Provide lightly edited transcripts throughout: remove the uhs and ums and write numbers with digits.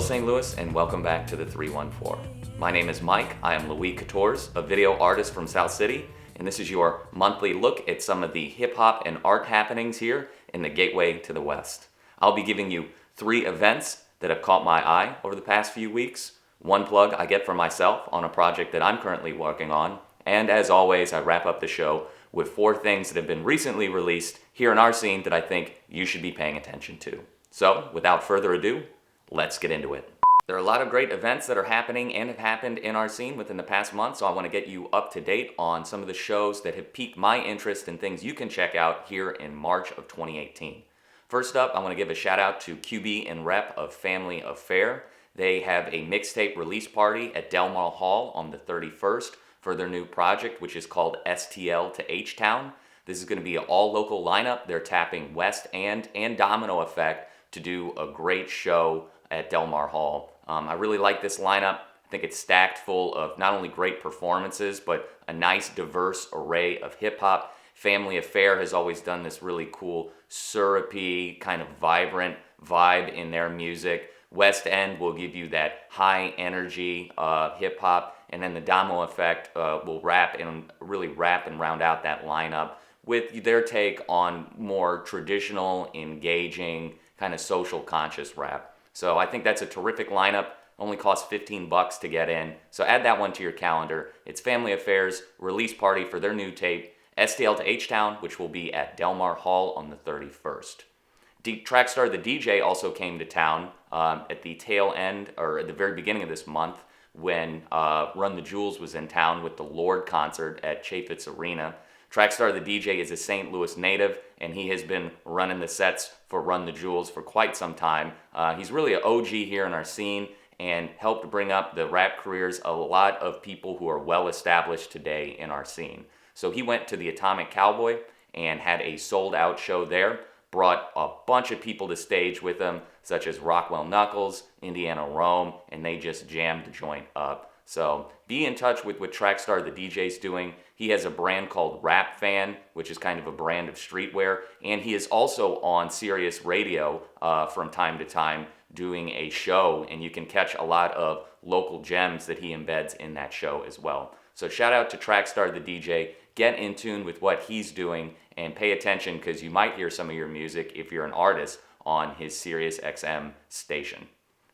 St. Louis, and welcome back to the 314. My name is Mike. I am Quatorze, a video artist from South City, and this is your monthly look at some of the hip-hop and art happenings here in the Gateway to the West. I'll be giving you 3 events that have caught my eye over the past few weeks, 1 plug I get for myself on a project that I'm currently working on, and as always, I wrap up the show with 4 things that have been recently released here in our scene that I think you should be paying attention to. So, without further ado, let's get into it. There are a lot of great events that are happening and have happened in our scene within the past month, so I want to get you up to date on some of the shows that have piqued my interest and things you can check out here in March of 2018. First up, I want to give a shout out to QB and Rep of Family Affair. They have a mixtape release party at Delmar Hall on the 31st for their new project, which is called STL to H-Town. This is going to be an all-local lineup. They're tapping West and Domino Effect to do a great show at Delmar Hall. I really like this lineup. I think it's stacked full of not only great performances, but a nice diverse array of hip-hop. Family Affair has always done this really cool, syrupy, kind of vibrant vibe in their music. West End will give you that high energy hip-hop, and then the Domino Effect will really rap and round out that lineup with their take on more traditional, engaging, kind of social conscious rap. So I think that's a terrific lineup. Only costs $15 to get in. So add that one to your calendar. It's Family Affairs release party for their new tape, STL to H-Town, which will be at Delmar Hall on the 31st. Trackstar the DJ also came to town at the tail end, or at the very beginning of this month, when Run the Jewels was in town with the Lord concert at Chaffetz Arena. Trackstar the DJ is a St. Louis native, and he has been running the sets for Run the Jewels for quite some time. He's really an OG here in our scene and helped bring up the rap careers of a lot of people who are well established today in our scene. So he went to the Atomic Cowboy and had a sold-out show there, brought a bunch of people to stage with him, such as Rockwell Knuckles, Indiana Rome, and they just jammed the joint up. So be in touch with what Trackstar the DJ's doing. He has a brand called Rap Fan, which is kind of a brand of streetwear, and he is also on Sirius Radio from time to time doing a show, and you can catch a lot of local gems that he embeds in that show as well. So shout out to Trackstar the DJ. Get in tune with what he's doing and pay attention, because you might hear some of your music if you're an artist on his Sirius XM station.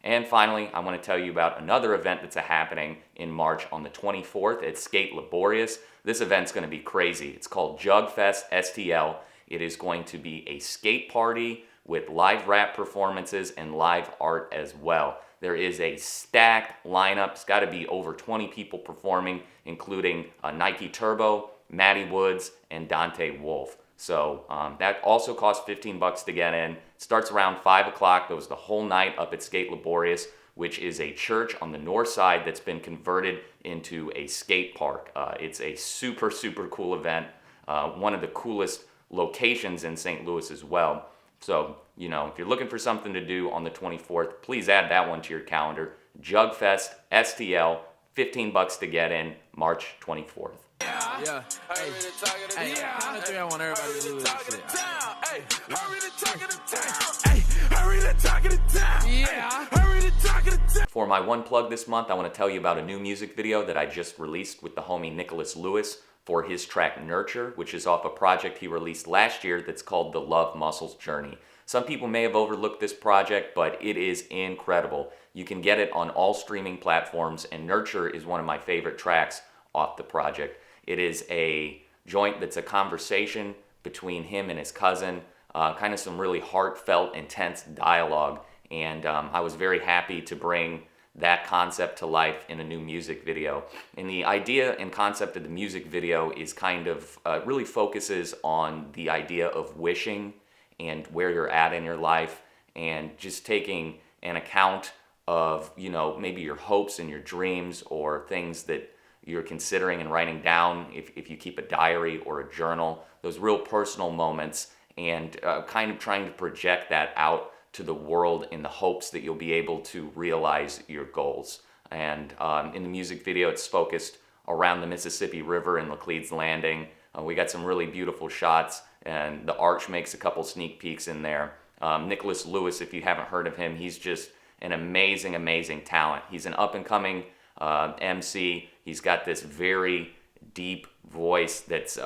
And finally, I want to tell you about another event that's happening in March on the 24th at Skate Laborious. This event's going to be crazy. It's called Jugfest STL. It is going to be a skate party with live rap performances and live art as well. There is a stacked lineup. It's got to be over 20 people performing, including Nike Turbo, Matty Woods, and Dante Wolf. So that also costs $15 to get in. It starts around 5 o'clock, goes the whole night up at Skate Laborious, which is a church on the north side that's been converted into a skate park. It's a super, super cool event. One of the coolest locations in St. Louis as well. So, if you're looking for something to do on the 24th, please add that one to your calendar. Jugfest STL, $15 to get in, March 24th. Yeah. Hey, I think I want everybody to lose this shit. Hey, hurry the talk of the town. Hey, hurry the talk of the town. Yeah. Hurry the talk of the town. For my 1 plug this month, I want to tell you about a new music video that I just released with the homie Nicholas Lewis for his track Nurture, which is off a project he released last year that's called The Love Muscles Journey. Some people may have overlooked this project, but it is incredible. You can get it on all streaming platforms, and Nurture is one of my favorite tracks off the project. It is a joint that's a conversation between him and his cousin, kind of some really heartfelt, intense dialogue, and I was very happy to bring that concept to life in a new music video. And the idea and concept of the music video is kind of really focuses on the idea of wishing and where you're at in your life, and just taking an account of, maybe your hopes and your dreams, or things that you're considering and writing down if you keep a diary or a journal, those real personal moments, and kind of trying to project that out to the world in the hopes that you'll be able to realize your goals. And in the music video, it's focused around the Mississippi River and Laclede's Landing. We got some really beautiful shots, and the Arch makes a couple sneak peeks in there. Nicholas Lewis, if you haven't heard of him, he's just an amazing, amazing talent. He's an up-and-coming MC. He's got this very deep voice that's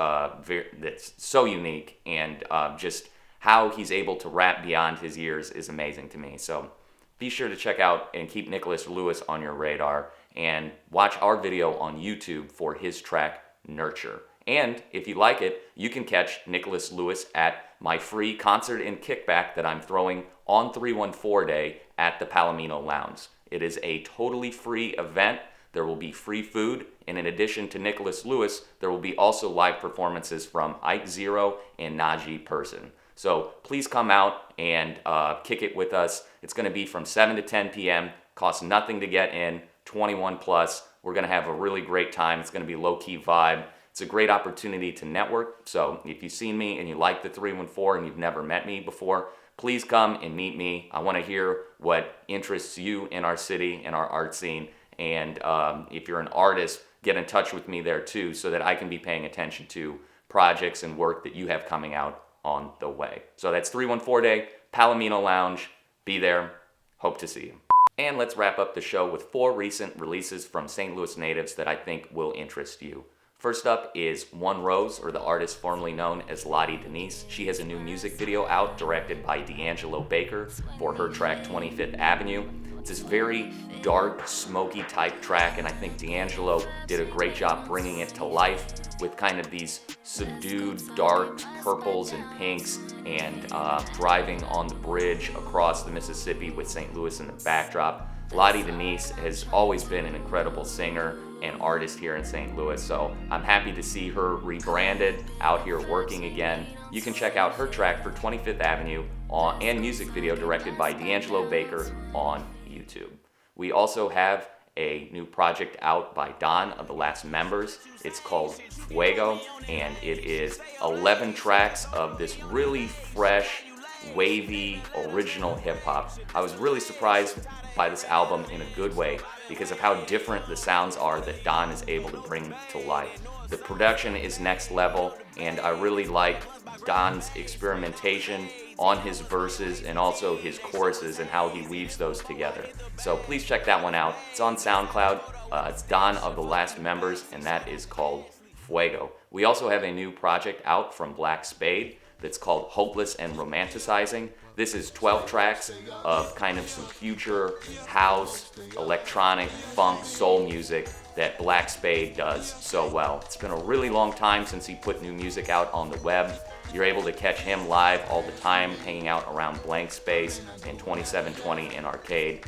so unique, and just how he's able to rap beyond his years is amazing to me. So be sure to check out and keep Nicholas Lewis on your radar, and watch our video on YouTube for his track Nurture. And if you like it, you can catch Nicholas Lewis at my free concert and kickback that I'm throwing on 314 Day at the Palomino Lounge. It is a totally free event. There will be free food, and in addition to Nicholas Lewis, there will be also live performances from Ike Zero and Najee Person. So please come out and kick it with us. It's going to be from 7 to 10 p.m. Costs nothing to get in, 21 plus. We're going to have a really great time. It's going to be low-key vibe. It's a great opportunity to network. So if you've seen me and you like the 314 and you've never met me before, please come and meet me. I want to hear what interests you in our city and our art scene. And if you're an artist, get in touch with me there too, so that I can be paying attention to projects and work that you have coming out on the way. So that's 314 Day, Palomino Lounge. Be there. Hope to see you. And let's wrap up the show with 4 recent releases from St. Louis natives that I think will interest you. First up is One Rose, or the artist formerly known as Lottie Denise. She has a new music video out directed by D'Angelo Baker for her track 25th Avenue. It's this very dark, smoky type track, and I think D'Angelo did a great job bringing it to life with kind of these subdued dark purples and pinks, and driving on the bridge across the Mississippi with St. Louis in the backdrop. Lottie Denise has always been an incredible singer and artist here in St. Louis, so I'm happy to see her rebranded, out here working again. You can check out her track for 25th Avenue and music video directed by D'Angelo Baker on YouTube. We also have a new project out by Don of the Last Members. It's called Fuego, and it is 11 tracks of this really fresh, wavy, original hip-hop. I was really surprised by this album in a good way because of how different the sounds are that Don is able to bring to life. The production is next level, and I really like Don's experimentation on his verses and also his choruses and how he weaves those together. So please check that one out. It's on SoundCloud. It's Don of the Last Members, and that is called Fuego. We also have a new project out from Black Spade that's called Hopeless and Romanticizing. This is 12 tracks of kind of some future house, electronic, funk, soul music that Black Spade does so well. It's been a really long time since he put new music out on the web. You're able to catch him live all the time, hanging out around Blank Space and 2720 in Arcade.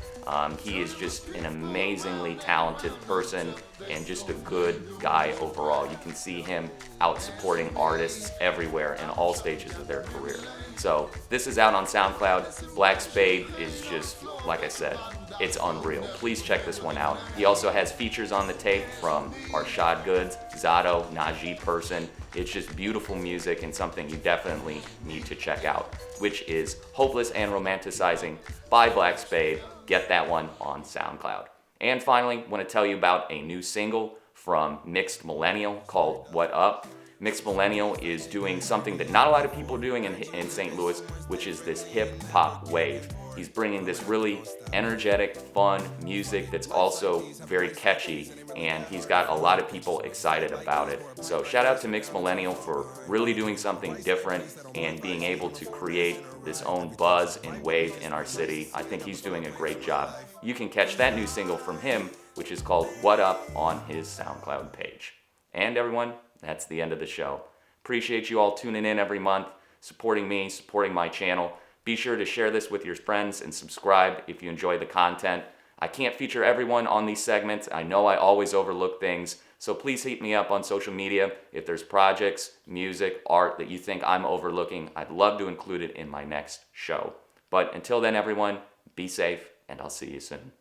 He is just an amazingly talented person and just a good guy overall. You can see him out supporting artists everywhere in all stages of their career. So this is out on SoundCloud. Black Spade is just, like I said, it's unreal. Please check this one out. He also has features on the tape from Arshad Goods, Zato, Najee Person. It's just beautiful music and something you definitely need to check out, which is Hopeless and Romanticizing by Black Spade. Get that one on SoundCloud. And finally, I want to tell you about a new single from Mixed Millennial called What Up. Mixed Millennial is doing something that not a lot of people are doing in St. Louis, which is this hip-hop wave. He's bringing this really energetic, fun music that's also very catchy, and he's got a lot of people excited about it. So shout out to Mixed Millennial for really doing something different and being able to create this own buzz and wave in our city. I think he's doing a great job. You can catch that new single from him, which is called What Up, on his SoundCloud page. And everyone, that's the end of the show. Appreciate you all tuning in every month, supporting me, supporting my channel. Be sure to share this with your friends and subscribe if you enjoy the content. I can't feature everyone on these segments. I know I always overlook things, so please hit me up on social media if there's projects, music, art that you think I'm overlooking. I'd love to include it in my next show. But until then, everyone, be safe, and I'll see you soon.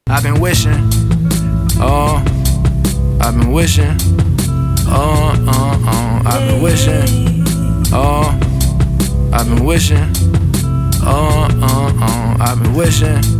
I've been wishing, I've been wishing, I've been wishing, I've been wishing, I've been wishing.